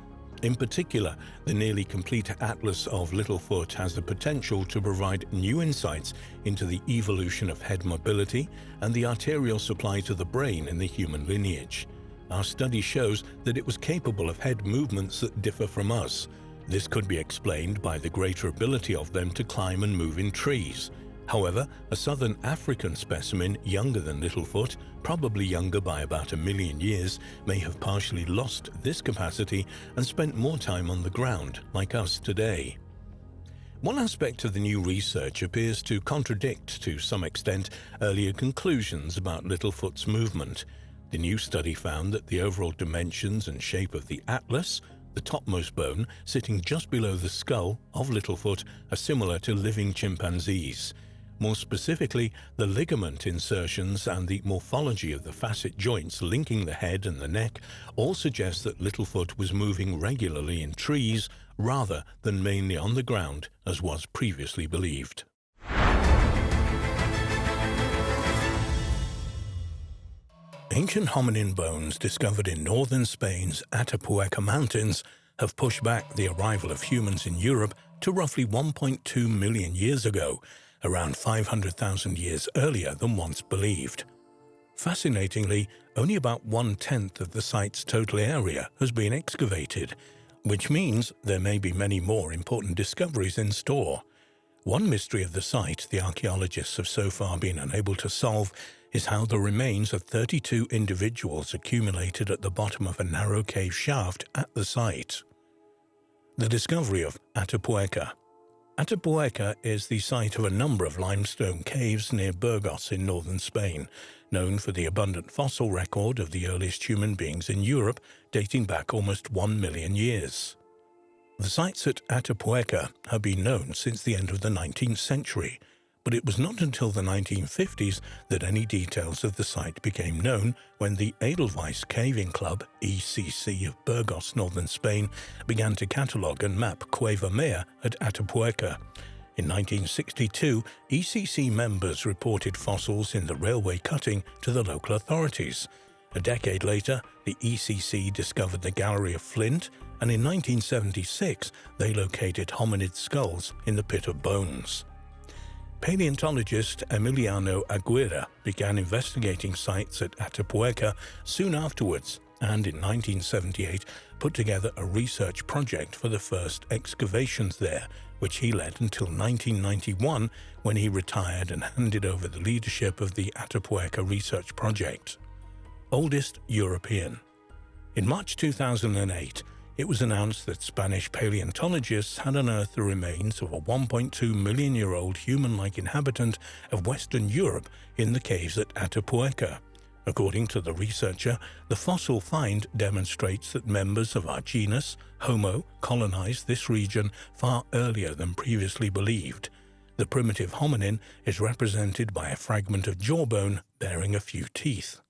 "In particular, the nearly complete atlas of Littlefoot has the potential to provide new insights into the evolution of head mobility and the arterial supply to the brain in the human lineage. Our study shows that it was capable of head movements that differ from us. This could be explained by the greater ability of them to climb and move in trees. However, a southern African specimen younger than Littlefoot, probably younger by about 1 million years, may have partially lost this capacity and spent more time on the ground, like us today." One aspect of the new research appears to contradict, to some extent, earlier conclusions about Littlefoot's movement. The new study found that the overall dimensions and shape of the atlas, the topmost bone sitting just below the skull of Littlefoot, are similar to living chimpanzees. More specifically, the ligament insertions and the morphology of the facet joints linking the head and the neck all suggest that Littlefoot was moving regularly in trees rather than mainly on the ground, as was previously believed. Ancient hominin bones discovered in northern Spain's Atapuerca Mountains have pushed back the arrival of humans in Europe to roughly 1.2 million years ago, around 500,000 years earlier than once believed. Fascinatingly, only about 1/10 of the site's total area has been excavated, which means there may be many more important discoveries in store. One mystery of the site the archaeologists have so far been unable to solve is how the remains of 32 individuals accumulated at the bottom of a narrow cave shaft at the site. The discovery of Atapuerca. Atapuerca is the site of a number of limestone caves near Burgos in northern Spain, known for the abundant fossil record of the earliest human beings in Europe, dating back almost 1 million years. The sites at Atapuerca have been known since the end of the 19th century, but it was not until the 1950s that any details of the site became known, when the Edelweiss Caving Club, ECC of Burgos, northern Spain, began to catalogue and map Cueva Maya at Atapuerca. In 1962, ECC members reported fossils in the railway cutting to the local authorities. A decade later, the ECC discovered the Gallery of Flint, and in 1976 they located hominid skulls in the Pit of Bones. Paleontologist Emiliano Aguirre began investigating sites at Atapuerca soon afterwards, and in 1978 put together a research project for the first excavations there, which he led until 1991, when he retired and handed over the leadership of the Atapuerca research project. Oldest European. In March 2008, it was announced that Spanish paleontologists had unearthed the remains of a 1.2 million-year-old human-like inhabitant of Western Europe in the caves at Atapuerca. According to the researcher, the fossil find demonstrates that members of our genus, Homo, colonized this region far earlier than previously believed. The primitive hominin is represented by a fragment of jawbone bearing a few teeth.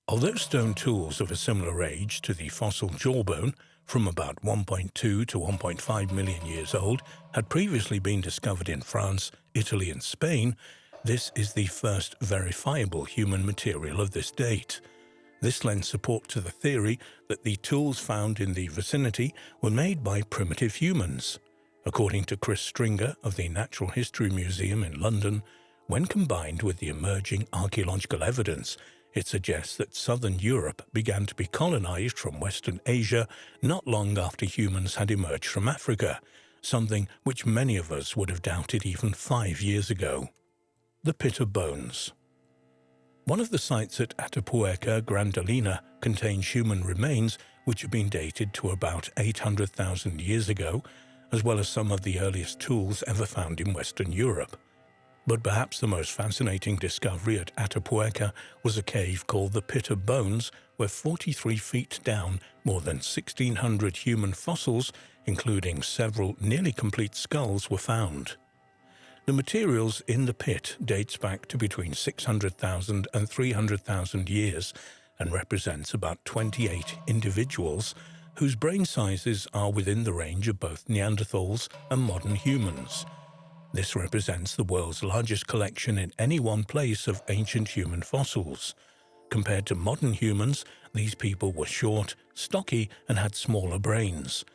Although stone tools of a similar age to the fossil jawbone, from about 1.2 to 1.5 million years old, had previously been discovered in France, Italy and Spain, this is the first verifiable human material of this date. This lends support to the theory that the tools found in the vicinity were made by primitive humans. According to Chris Stringer of the Natural History Museum in London, when combined with the emerging archaeological evidence, it suggests that southern Europe began to be colonized from Western Asia not long after humans had emerged from Africa, something which many of us would have doubted even 5 years ago. The Pit of Bones. One of the sites at Atapuerca Grandalina contains human remains which have been dated to about 800,000 years ago, as well as some of the earliest tools ever found in Western Europe. But perhaps the most fascinating discovery at Atapuerca was a cave called the Pit of Bones, where 43 feet down, more than 1,600 human fossils, including several nearly complete skulls, were found. The materials in the pit dates back to between 600,000 and 300,000 years and represents about 28 individuals whose brain sizes are within the range of both Neanderthals and modern humans. This represents the world's largest collection in any one place of ancient human fossils. Compared to modern humans, these people were short, stocky, and had smaller brains.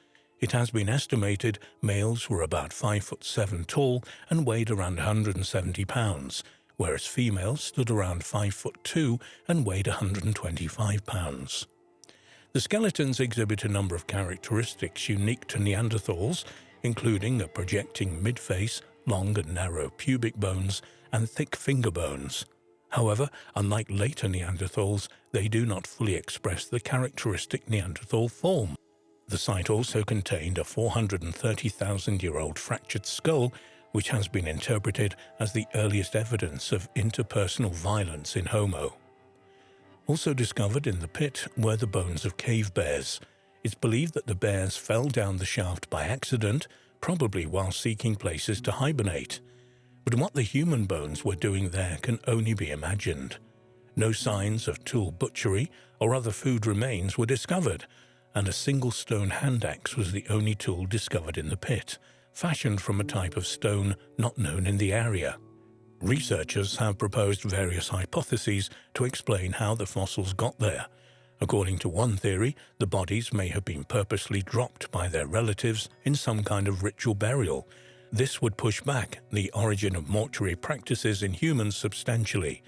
It has been estimated males were about 5'7" tall and weighed around 170 pounds, whereas females stood around 5'2" and weighed 125 pounds. The skeletons exhibit a number of characteristics unique to Neanderthals, including a projecting midface, long and narrow pubic bones, and thick finger bones. However, unlike later Neanderthals, they do not fully express the characteristic Neanderthal form. The site also contained a 430,000-year-old fractured skull, which has been interpreted as the earliest evidence of interpersonal violence in Homo. Also discovered in the pit were the bones of cave bears. It's believed that the bears fell down the shaft by accident, probably while seeking places to hibernate. But what the human bones were doing there can only be imagined. No signs of tool butchery or other food remains were discovered, and a single stone hand axe was the only tool discovered in the pit, fashioned from a type of stone not known in the area. Researchers have proposed various hypotheses to explain how the fossils got there. According to one theory, the bodies may have been purposely dropped by their relatives in some kind of ritual burial. This would push back the origin of mortuary practices in humans substantially.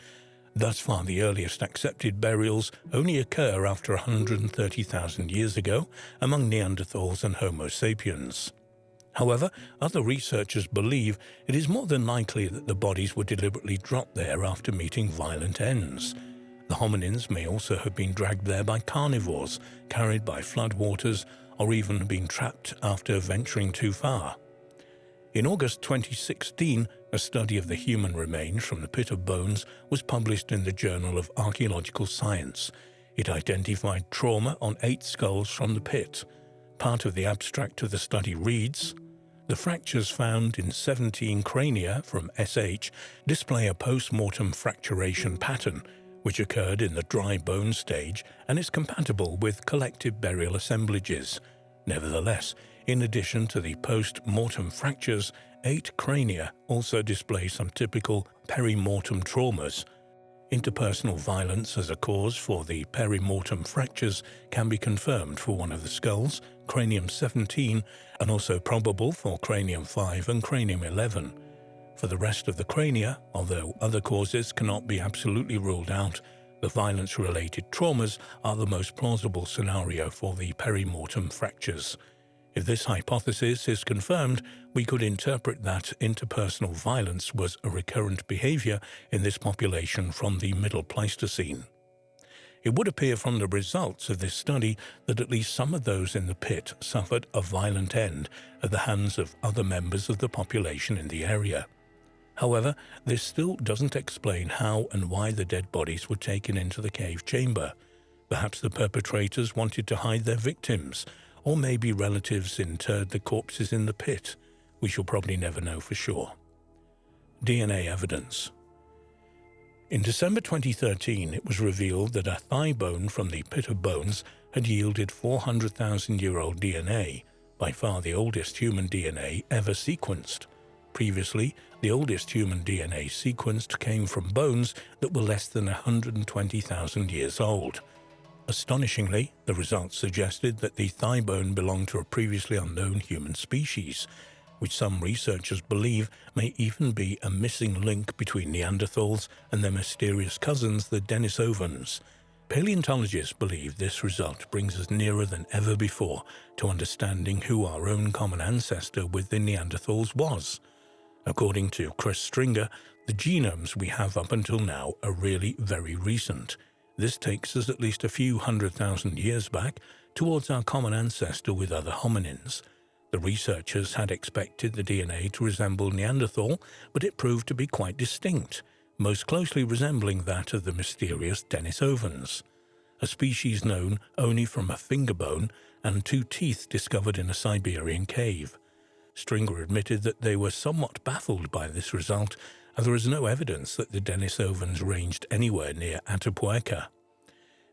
Thus far, the earliest accepted burials only occur after 130,000 years ago among Neanderthals and Homo sapiens. However, other researchers believe it is more than likely that the bodies were deliberately dropped there after meeting violent ends. The hominins may also have been dragged there by carnivores, carried by floodwaters, or even been trapped after venturing too far. In August 2016, a study of the human remains from the Pit of Bones was published in the Journal of Archaeological Science. It identified trauma on 8 skulls from the pit. Part of the abstract of the study reads, "The fractures found in 17 crania from SH display a post-mortem fracturation pattern, which occurred in the dry bone stage and is compatible with collective burial assemblages. Nevertheless, in addition to the post-mortem fractures, 8 crania also display some typical peri-mortem traumas. Interpersonal violence as a cause for the peri-mortem fractures can be confirmed for one of the skulls, cranium 17, and also probable for cranium 5 and cranium 11. For the rest of the crania, although other causes cannot be absolutely ruled out, the violence-related traumas are the most plausible scenario for the peri-mortem fractures. If this hypothesis is confirmed, we could interpret that interpersonal violence was a recurrent behavior in this population from the Middle Pleistocene." It would appear from the results of this study that at least some of those in the pit suffered a violent end at the hands of other members of the population in the area. However, this still doesn't explain how and why the dead bodies were taken into the cave chamber. Perhaps the perpetrators wanted to hide their victims, or maybe relatives interred the corpses in the pit. We shall probably never know for sure. DNA evidence. In December 2013, it was revealed that a thigh bone from the pit of bones had yielded 400,000-year-old DNA, by far the oldest human DNA ever sequenced. Previously, the oldest human DNA sequenced came from bones that were less than 120,000 years old. Astonishingly, the results suggested that the thigh bone belonged to a previously unknown human species, which some researchers believe may even be a missing link between Neanderthals and their mysterious cousins, the Denisovans. Paleontologists believe this result brings us nearer than ever before to understanding who our own common ancestor with the Neanderthals was. According to Chris Stringer, the genomes we have up until now are really very recent. This takes us at least a few 100,000 years back towards our common ancestor with other hominins. The researchers had expected the DNA to resemble Neanderthal, but it proved to be quite distinct, most closely resembling that of the mysterious Denisovans, a species known only from a finger bone and 2 teeth discovered in a Siberian cave. Stringer admitted that they were somewhat baffled by this result, and there is no evidence that the Denisovans ranged anywhere near Atapuerca.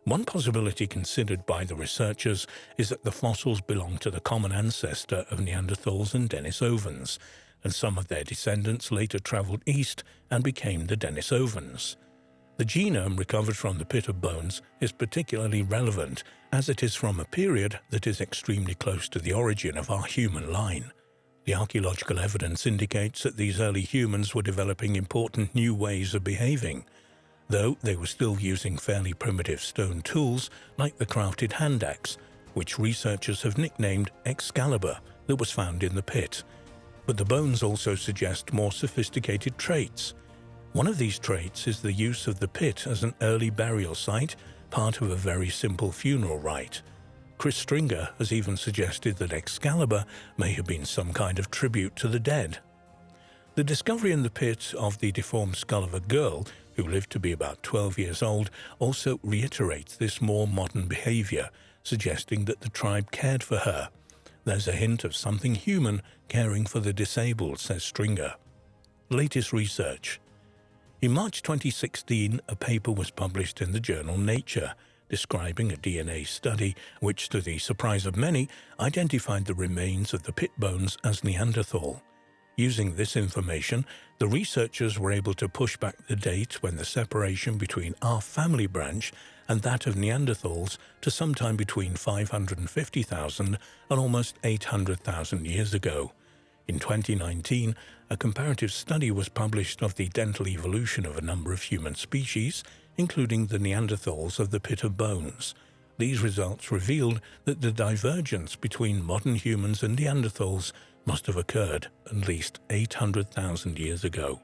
One possibility considered by the researchers is that the fossils belong to the common ancestor of Neanderthals and Denisovans, and some of their descendants later traveled east and became the Denisovans. The genome recovered from the pit of bones is particularly relevant, as it is from a period that is extremely close to the origin of our human line. The archaeological evidence indicates that these early humans were developing important new ways of behaving, though they were still using fairly primitive stone tools like the crafted hand axe, which researchers have nicknamed Excalibur, that was found in the pit. But the bones also suggest more sophisticated traits. One of these traits is the use of the pit as an early burial site, part of a very simple funeral rite. Chris Stringer has even suggested that Excalibur may have been some kind of tribute to the dead. The discovery in the pit of the deformed skull of a girl, who lived to be about 12 years old, also reiterates this more modern behavior, suggesting that the tribe cared for her. There's a hint of something human caring for the disabled, says Stringer. Latest research. In March 2016, a paper was published in the journal Nature, describing a DNA study which, to the surprise of many, identified the remains of the pit bones as Neanderthal. Using this information, the researchers were able to push back the date when the separation between our family branch and that of Neanderthals to sometime between 550,000 and almost 800,000 years ago. In 2019, a comparative study was published of the dental evolution of a number of human species, including the Neanderthals of the pit of bones. These results revealed that the divergence between modern humans and Neanderthals must have occurred at least 800,000 years ago.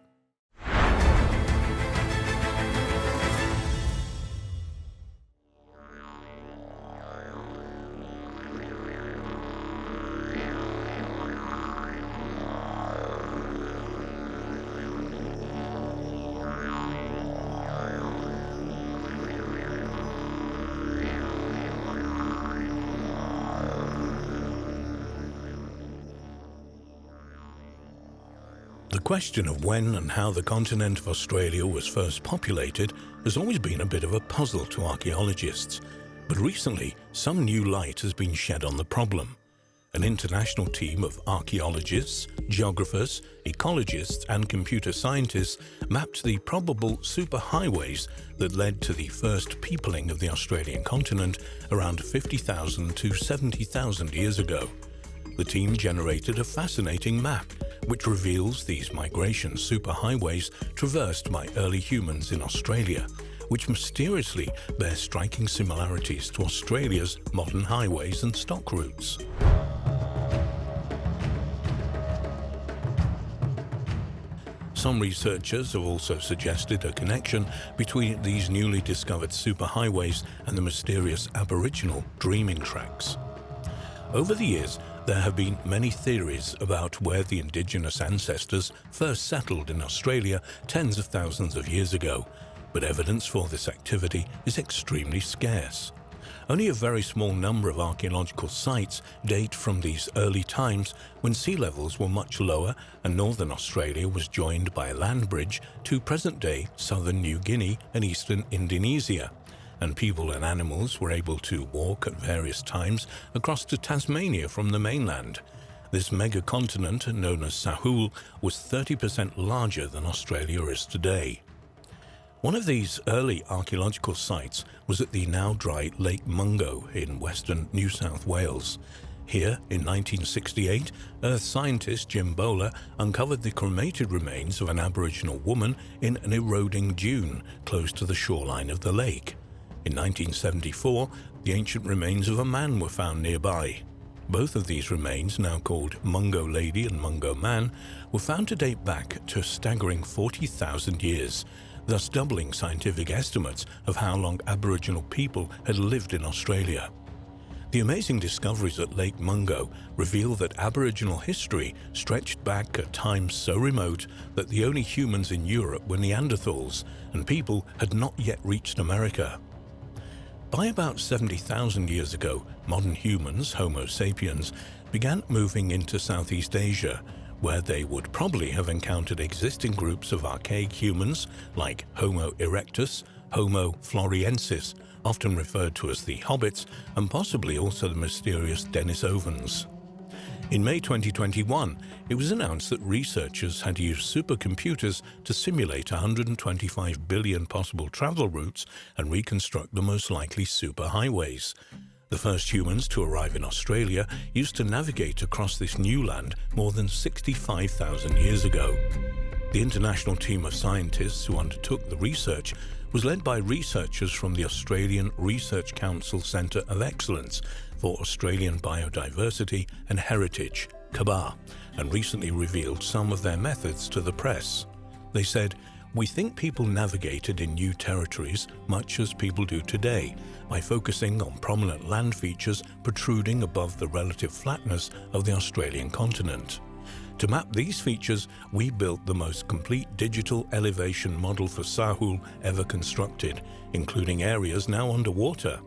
The question of when and how the continent of Australia was first populated has always been a bit of a puzzle to archaeologists, but recently some new light has been shed on the problem. An international team of archaeologists, geographers, ecologists and computer scientists mapped the probable superhighways that led to the first peopling of the Australian continent around 50,000 to 70,000 years ago. The team generated a fascinating map which reveals these migration superhighways traversed by early humans in Australia, which mysteriously bear striking similarities to Australia's modern highways and stock routes. Some researchers have also suggested a connection between these newly discovered superhighways and the mysterious Aboriginal dreaming tracks. Over the years, there have been many theories about where the indigenous ancestors first settled in Australia tens of thousands of years ago, but evidence for this activity is extremely scarce. Only a very small number of archaeological sites date from these early times when sea levels were much lower and northern Australia was joined by a land bridge to present-day southern New Guinea and eastern Indonesia, and people and animals were able to walk at various times across to Tasmania from the mainland. This megacontinent, known as Sahul, was 30% larger than Australia is today. One of these early archaeological sites was at the now dry Lake Mungo in western New South Wales. Here, in 1968, Earth scientist Jim Bowler uncovered the cremated remains of an Aboriginal woman in an eroding dune close to the shoreline of the lake. In 1974, the ancient remains of a man were found nearby. Both of these remains, now called Mungo Lady and Mungo Man, were found to date back to a staggering 40,000 years, thus doubling scientific estimates of how long Aboriginal people had lived in Australia. The amazing discoveries at Lake Mungo reveal that Aboriginal history stretched back at times so remote that the only humans in Europe were Neanderthals, and people had not yet reached America. By about 70,000 years ago, modern humans, Homo sapiens, began moving into Southeast Asia, where they would probably have encountered existing groups of archaic humans like Homo erectus, Homo floresiensis, often referred to as the hobbits, and possibly also the mysterious Denisovans. In May 2021, it was announced that researchers had used supercomputers to simulate 125 billion possible travel routes and reconstruct the most likely superhighways. The first humans to arrive in Australia used to navigate across this new land more than 65,000 years ago. The international team of scientists who undertook the research was led by researchers from the Australian Research Council Centre of Excellence for Australian Biodiversity and Heritage, CABAR, and recently revealed some of their methods to the press. They said, "We think people navigated in new territories much as people do today, by focusing on prominent land features protruding above the relative flatness of the Australian continent. To map these features, we built the most complete digital elevation model for Sahul ever constructed, including areas now underwater.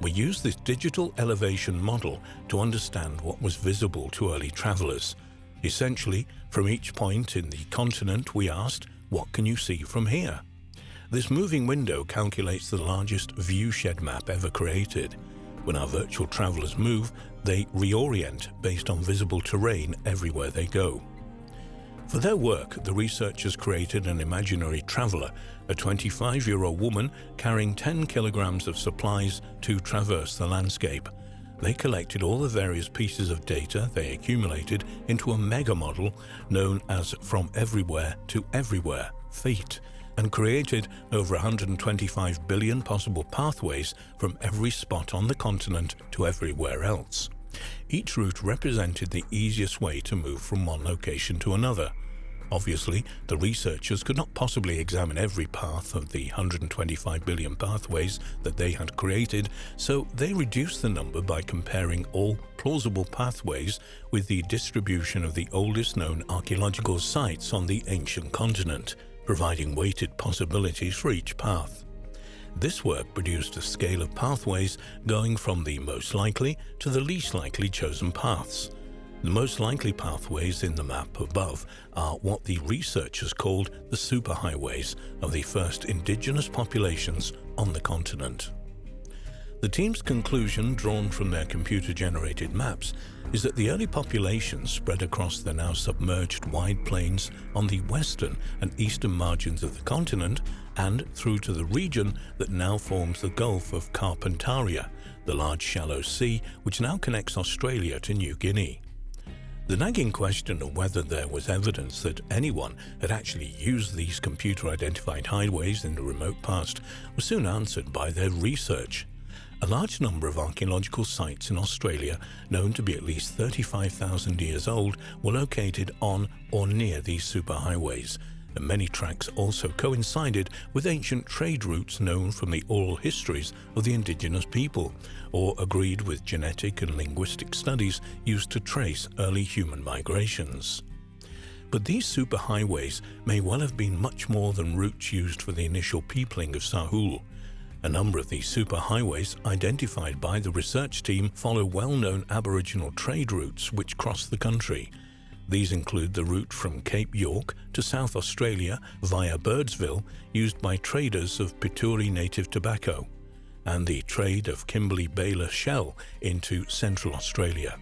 We used this digital elevation model to understand what was visible to early travelers. Essentially, from each point in the continent we asked, 'What can you see from here?' This moving window calculates the largest viewshed map ever created. When our virtual travelers move, they reorient based on visible terrain everywhere they go." For their work, the researchers created an imaginary traveler, a 25-year-old woman carrying 10 kilograms of supplies to traverse the landscape. They collected all the various pieces of data they accumulated into a mega model known as From Everywhere to Everywhere, FEAT, and created over 125 billion possible pathways from every spot on the continent to everywhere else. Each route represented the easiest way to move from one location to another. Obviously, the researchers could not possibly examine every path of the 125 billion pathways that they had created, so they reduced the number by comparing all plausible pathways with the distribution of the oldest known archaeological sites on the ancient continent, providing weighted possibilities for each path. This work produced a scale of pathways going from the most likely to the least likely chosen paths. The most likely pathways in the map above are what the researchers called the superhighways of the first indigenous populations on the continent. The team's conclusion, drawn from their computer-generated maps, is that the early populations spread across the now submerged wide plains on the western and eastern margins of the continent and through to the region that now forms the Gulf of Carpentaria, the large shallow sea which now connects Australia to New Guinea. The nagging question of whether there was evidence that anyone had actually used these computer-identified highways in the remote past was soon answered by their research. A large number of archaeological sites in Australia, known to be at least 35,000 years old, were located on or near these superhighways, and many tracks also coincided with ancient trade routes known from the oral histories of the indigenous people, or agreed with genetic and linguistic studies used to trace early human migrations. But these superhighways may well have been much more than routes used for the initial peopling of Sahul. A number of these superhighways identified by the research team follow well-known Aboriginal trade routes which cross the country. These include the route from Cape York to South Australia via Birdsville, used by traders of Pituri native tobacco, and the trade of Kimberley Baler shell into Central Australia.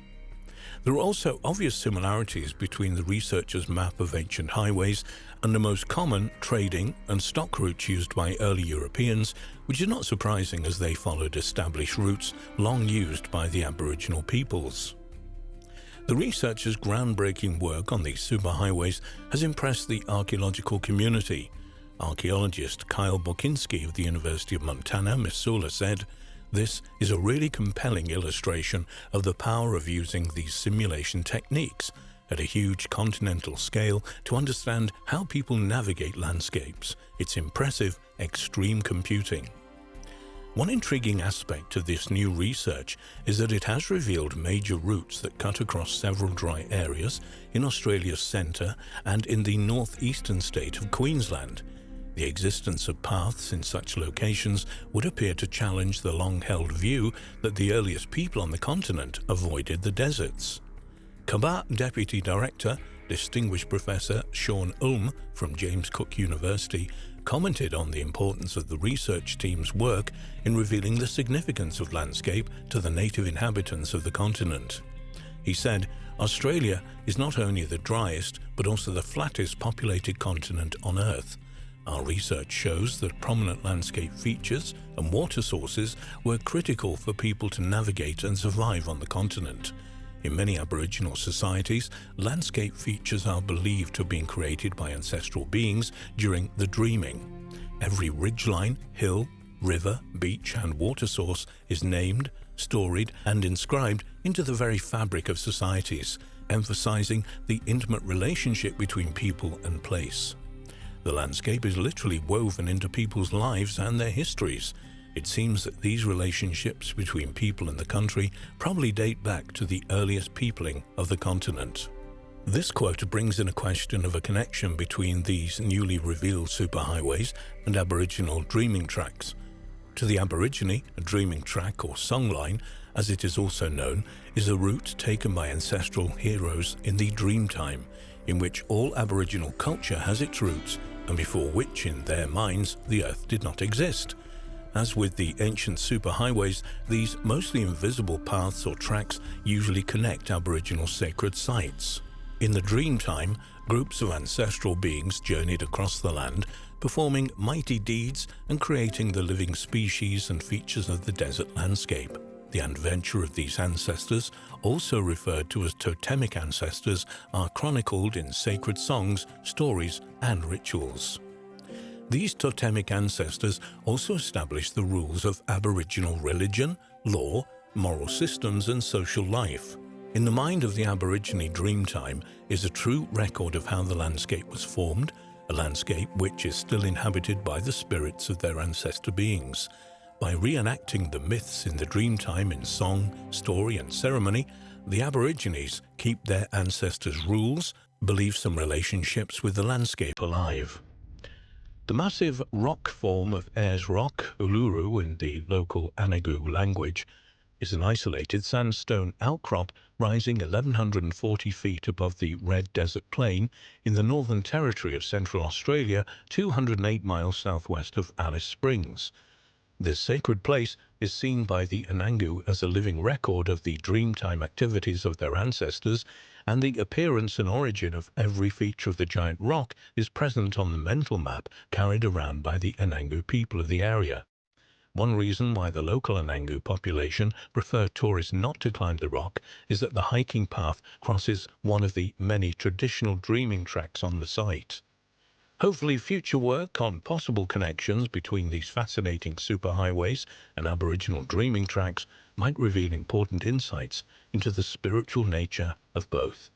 There are also obvious similarities between the researchers' map of ancient highways and the most common trading and stock routes used by early Europeans, which is not surprising as they followed established routes long used by the Aboriginal peoples. The researchers' groundbreaking work on these superhighways has impressed the archaeological community. Archaeologist Kyle Bokinski of the University of Montana, Missoula, said, "This is a really compelling illustration of the power of using these simulation techniques at a huge continental scale to understand how people navigate landscapes. It's impressive, extreme computing." One intriguing aspect of this new research is that it has revealed major routes that cut across several dry areas in Australia's centre and in the northeastern state of Queensland. The existence of paths in such locations would appear to challenge the long-held view that the earliest people on the continent avoided the deserts. Kabah Deputy Director, Distinguished Professor Sean Ulm from James Cook University, commented on the importance of the research team's work in revealing the significance of landscape to the native inhabitants of the continent. He said, "Australia is not only the driest but also the flattest populated continent on Earth. Our research shows that prominent landscape features and water sources were critical for people to navigate and survive on the continent. In many Aboriginal societies, landscape features are believed to have been created by ancestral beings during the dreaming. Every ridgeline, hill, river, beach and water source is named, storied and inscribed into the very fabric of societies, emphasizing the intimate relationship between people and place. The landscape is literally woven into people's lives and their histories. It seems that these relationships between people and the country probably date back to the earliest peopling of the continent." This quote brings in a question of a connection between these newly revealed superhighways and Aboriginal dreaming tracks. To the Aborigine, a dreaming track or songline, as it is also known, is a route taken by ancestral heroes in the dreamtime, in which all Aboriginal culture has its roots and before which, in their minds, the Earth did not exist. As with the ancient superhighways, these mostly invisible paths or tracks usually connect Aboriginal sacred sites. In the dreamtime, groups of ancestral beings journeyed across the land, performing mighty deeds and creating the living species and features of the desert landscape. The adventure of these ancestors, also referred to as totemic ancestors, are chronicled in sacred songs, stories, and rituals. These totemic ancestors also established the rules of Aboriginal religion, law, moral systems, and social life. In the mind of the Aborigine dreamtime is a true record of how the landscape was formed, a landscape which is still inhabited by the spirits of their ancestor beings. By reenacting the myths in the dreamtime in song, story, and ceremony, the Aborigines keep their ancestors' rules, beliefs, and relationships with the landscape alive. The massive rock form of Ayers Rock, Uluru in the local Anagu language, is an isolated sandstone outcrop rising 1,140 feet above the Red Desert Plain in the Northern Territory of Central Australia, 208 miles southwest of Alice Springs. This sacred place is seen by the Anangu as a living record of the dreamtime activities of their ancestors, and the appearance and origin of every feature of the giant rock is present on the mental map carried around by the Anangu people of the area. One reason why the local Anangu population prefer tourists not to climb the rock is that the hiking path crosses one of the many traditional dreaming tracks on the site. Hopefully future work on possible connections between these fascinating superhighways and Aboriginal dreaming tracks might reveal important insights into the spiritual nature of both.